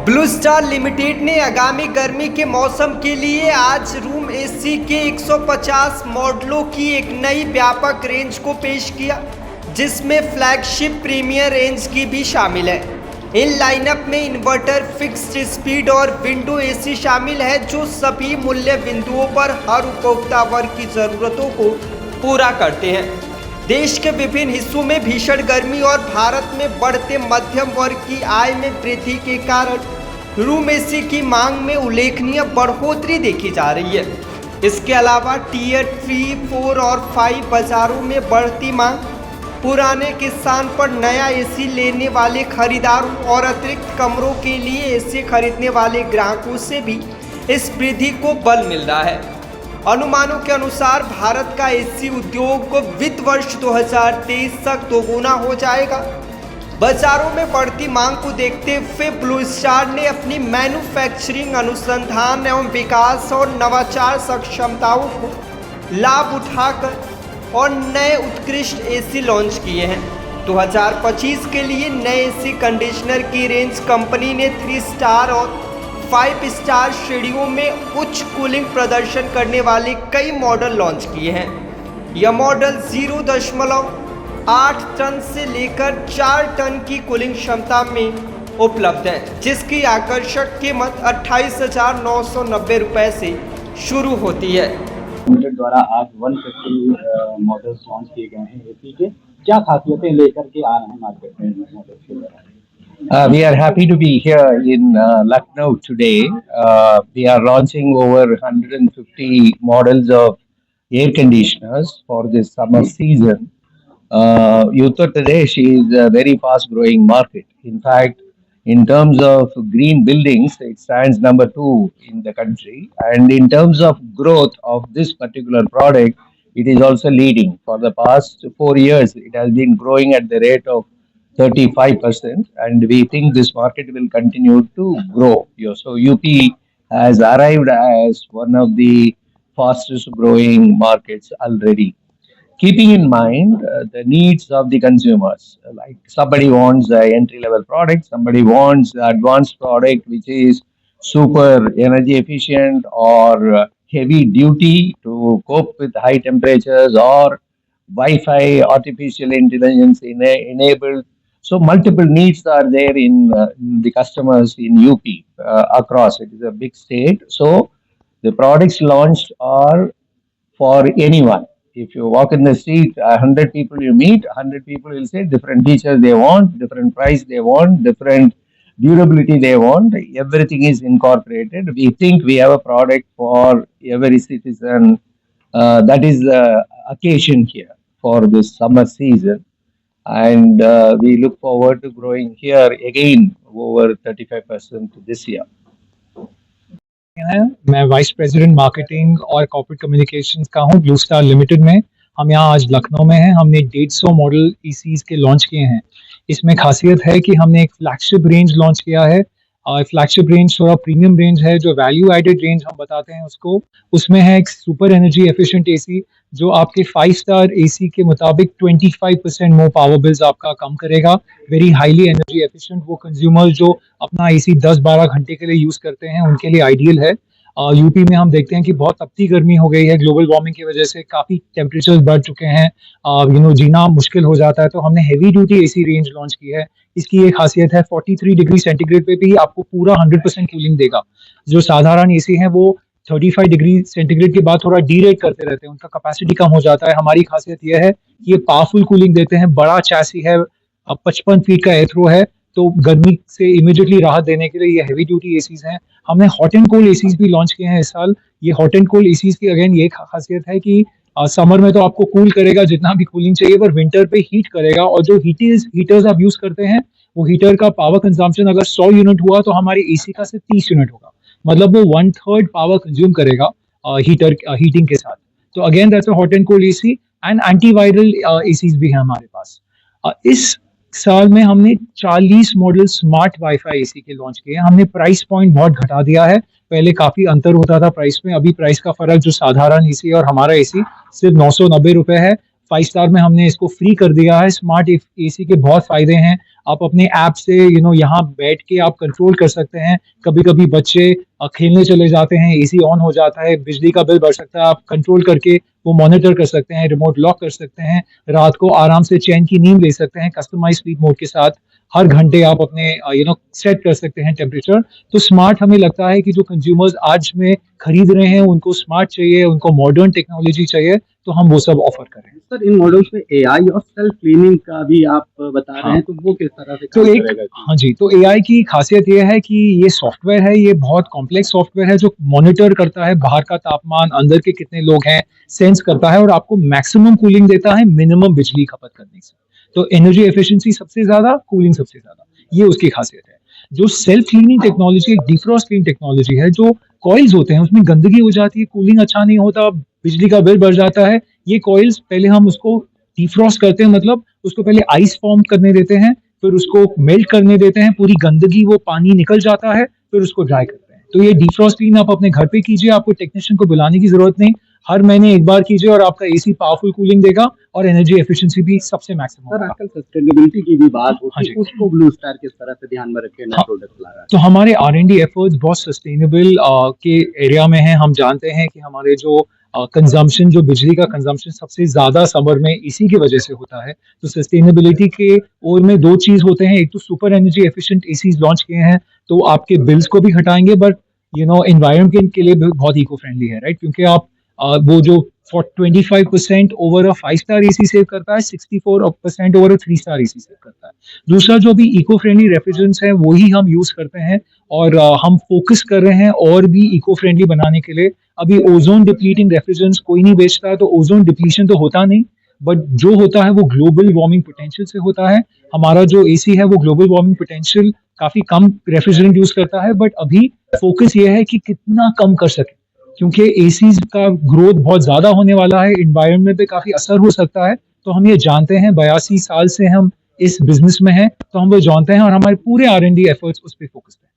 Blue star limited ने आगामी गर्मी के मौसम के लिए आज रूम एसी के 150 मॉडलों की एक नई व्यापक रेंज को पेश किया, जिसमें फ्लैगशिप प्रीमियर रेंज की भी शामिल है। इन लाइनअप में इन्वर्टर, फिक्स्ड स्पीड और विंडो एसी शामिल है, जो सभी मूल्य बिंदुओं पर हर उपभोक्ता वर्ग की ज़रूरतों को पूरा करते हैं। देश के विभिन्न हिस्सों में भीषण गर्मी और भारत में बढ़ते मध्यम वर्ग की आय में वृद्धि के कारण रूम एसी की मांग में उल्लेखनीय बढ़ोतरी देखी जा रही है। इसके अलावा टीयर 3, 4 और 5 बाजारों में बढ़ती मांग, पुराने के स्थान पर नया एसी लेने वाले खरीदारों और अतिरिक्त कमरों के लिए एसी खरीदने वाले ग्राहकों से भी इस वृद्धि को बल मिल रहा है। अनुमानों के अनुसार भारत का एसी उद्योग वित्त वर्ष 2023 तक दोगुना हो जाएगा। बाजारों में बढ़ती मांग को देखते हुए ब्लू स्टार ने अपनी मैन्युफैक्चरिंग, अनुसंधान एवं विकास और नवाचार सक्षमताओं को लाभ उठाकर और नए उत्कृष्ट एसी लॉन्च किए हैं। 2025 के लिए नए एसी कंडीशनर की रेंज कंपनी ने 3 स्टार और 5 स्टार श्रेणियों में उच्च कूलिंग प्रदर्शन करने वाले कई मॉडल लॉन्च किए हैं। यह मॉडल 0.8 टन से लेकर 4 टन की कूलिंग क्षमता में उपलब्ध है, जिसकी आकर्षक कीमत 28,990 रुपये से शुरू होती है। लिमिटेड द्वारा आज 150 मॉडल्स लॉन्च किए गए हैं एसी के, क्या खासियतें लेकर के आ रहे हैं मार्केट में मॉडल्स के द्वारा? We are happy to be here in Lucknow today. We are launching over 150 models of air conditioners for this summer season. Uttar Pradesh is a very fast growing market. In fact, in terms of green buildings, it stands number 2 in the country. And in terms of growth of this particular product, it is also leading. For the past 4 years, it has been growing at the rate of 35%, and we think this market will continue to grow. So UP has arrived as one of the fastest growing markets already. Keeping in mind the needs of the consumers, like somebody wants an entry level product, somebody wants the advanced product which is super energy efficient or heavy duty to cope with high temperatures, or Wi-Fi, artificial intelligence enabled. So multiple needs are there in the customers in UP across. It is a big state. So the products launched are for anyone. If you walk in the street, 100 people you meet, 100 people will say different features they want, different price they want, different durability they want. Everything is incorporated. We think we have a product for every citizen. That is the occasion here for this summer season. And we look forward to growing here again over 35% this year. मैं vice president marketing और corporate communications का हूं blue star limited में। हम यहां आज लखनऊ में हैं। हमने 150 मॉडल ईसीज के लॉन्च किए हैं। इसमें खासियत है कि हमने एक फ्लैगशिप रेंज लॉन्च किया है। फ्लैगशिप रेंज थोड़ा प्रीमियम रेंज है, जो वैल्यू एडेड रेंज हम बताते हैं उसको। उसमें है एक सुपर एनर्जी एफिशिएंट एसी, जो आपके 5 स्टार एसी के मुताबिक 25% मोर पावर बिल्स आपका कम करेगा। Very highly energy efficient. वो कंज्यूमर जो अपना एसी 10-12 घंटे के लिए यूज़ करते हैं, उनके लिए आइडियल है। यूपी में हम देखते हैं कि बहुत तपती गर्मी हो गई है, ग्लोबल वार्मिंग की वजह से काफ़ी टेम्परेचर्स बढ़ चुके हैं, जीना मुश्किल हो जाता है। तो हमने heavy duty AC range launch की है। इसकी ये खासियत है 43 डिग्री सेंटीग्रेड पे भी आपको पूरा 100% कूलिंग देगा। जो साधारण एसी हैं वो 35 डिग्री सेंटीग्रेड के बाद थोड़ा डीरेट करते रहते हैं, उनका कैपेसिटी कम हो जाता है। हमारी खासियत यह है कि ये पावरफुल कूलिंग देते हैं। बड़ा चैसी है, 55 फीट का एथरो है, तो गर्मी से इमीडिएटली राहत देने के लिए ये हैवी ड्यूटी एसीज हैं। हमने हॉट एंड कोल्ड एसीज भी लॉन्च किए हैं इस साल। ये हॉट एंड कोल्ड एसीज की अगेन ये खासियत है कि समर में तो आपको कूल करेगा जितना भी कूलिंग चाहिए, पर विंटर पे हीट करेगा। और जो हीटर्स आप यूज करते हैं, वो हीटर का पावर कंजम्पशन अगर 100 यूनिट हुआ तो हमारे एसी का सिर्फ 30 यूनिट होगा। मतलब वो 1/3 पावर कंज्यूम करेगा हीटिंग के साथ। तो again that's a hot and cold AC. And antiviral ACs भी हैं हमारे पास। इस साल में हमने 40 मॉडल स्मार्ट वाईफाई एसी के लॉन्च किए हैं। हमने प्राइस पॉइंट बहुत घटा दिया है। पहले काफ़ी अंतर होता था प्राइस में, अभी प्राइस का फ़र्क जो साधारण एसी और हमारा एसी सिर्फ 990 रुपये है। 5 स्टार में हमने इसको फ्री कर दिया है। स्मार्ट एसी के बहुत फ़ायदे हैं। आप अपने ऐप से यहाँ बैठ के आप कंट्रोल कर सकते हैं। कभी कभी बच्चे खेलने चले जाते हैं, एसी ऑन हो जाता है, बिजली का बिल बढ़ सकता है, आप कंट्रोल करके वो मॉनिटर कर सकते हैं, रिमोट लॉक कर सकते हैं, रात को आराम से चैन की नींद ले सकते हैं कस्टमाइज स्लीप मोड के साथ। हर घंटे आप अपने सेट कर सकते हैं टेम्परेचर। तो स्मार्ट हमें लगता है कि जो कंज्यूमर्स आज में खरीद रहे हैं उनको स्मार्ट चाहिए, उनको मॉडर्न टेक्नोलॉजी चाहिए, तो हम वो सब ऑफर कर रहे हैं। सर, इन मॉडल्स में एआई और सेल्फ क्लीनिंग का भी आप बता रहे हैं, तो वो किस तरह से तो काम एक करेगा? हाँ जी, तो एआई की खासियत ये है कि ये सॉफ्टवेयर है, ये बहुत कॉम्प्लेक्स सॉफ्टवेयर है जो मॉनिटर करता है बाहर का तापमान, अंदर के कितने लोग हैं, सेंस करता है और आपको मैक्सिमम कूलिंग देता है मिनिमम बिजली खपत करने से। तो एनर्जी एफिशिएंसी सबसे ज्यादा, कूलिंग सबसे ज्यादा, ये उसकी खासियत है। जो सेल्फ क्लीनिंग टेक्नोलॉजी एक डिफ्रॉस्ट क्लीन टेक्नोलॉजी है, जो कॉइल्स होते हैं उसमें गंदगी हो जाती है, कूलिंग अच्छा नहीं होता, बिजली का बिल बढ़ जाता है। ये कॉइल्स पहले हम उसको डिफ्रॉस्ट करते हैं, मतलब उसको पहले आइस फॉर्म करने देते हैं, फिर उसको मेल्ट करने देते हैं, पूरी गंदगी वो पानी निकल जाता है, फिर उसको ड्राई करते हैं। तो ये डिफ्रॉस्ट क्लीन आप अपने घर पे कीजिए, आपको टेक्नीशियन को बुलाने की जरूरत नहीं, हर महीने एक बार कीजिए और आपका एसी पावरफुल कूलिंग देगा और एनर्जी एफिशिएंसी भी सबसे मैक्सिमम सर, होगा। आजकल सस्टेनेबिलिटी की भी बात हाँ होती जी। है, उसको ब्लू स्टार किस तरह से ध्यान में रखे नया प्रोडक्ट ला रहा है? तो हमारे R&D एफर्ट्स बहुत सस्टेनेबल के एरिया में हैं। हम जानते हैं कि हमारे जो कंजम्पशन, जो बिजली का कंजम्पशन सबसे ज्यादा समर में इसी की वजह से होता है। तो सस्टेनेबिलिटी के ओर में दो चीज होते हैं, एक तो super energy efficient ACs launch किए हैं, तो आपके बिल्स को भी घटाएंगे, बट एनवायरनमेंट के लिए भी बहुत इको फ्रेंडली है, राइट? क्योंकि आप वो जो 25% over a 5 star AC save करता है, 64% over a 3 star AC save करता है। दूसरा जो भी इको फ्रेंडली रेफ्रिजरेंट्स हैं वही हम यूज करते हैं और हम फोकस कर रहे हैं और भी इको फ्रेंडली बनाने के लिए। अभी ओजोन डिप्लीटिंग रेफ्रिजरेंट्स कोई नहीं बेचता है, तो ओजोन डिप्लीशन तो होता नहीं, बट जो होता है वो ग्लोबल वार्मिंग पोटेंशियल से होता है। हमारा जो एसी है वो ग्लोबल वार्मिंग पोटेंशियल काफी कम रेफ्रिजरेंट यूज करता है, बट अभी फोकस ये है कि कितना कम कर सके, क्योंकि एसीज का ग्रोथ बहुत ज्यादा होने वाला है, एनवायरनमेंट पे काफी असर हो सकता है। तो हम ये जानते हैं, 82 साल से हम इस बिजनेस में हैं, तो हम वो जानते हैं और हमारे पूरे R&D एफर्ट्स उस पर फोकस है।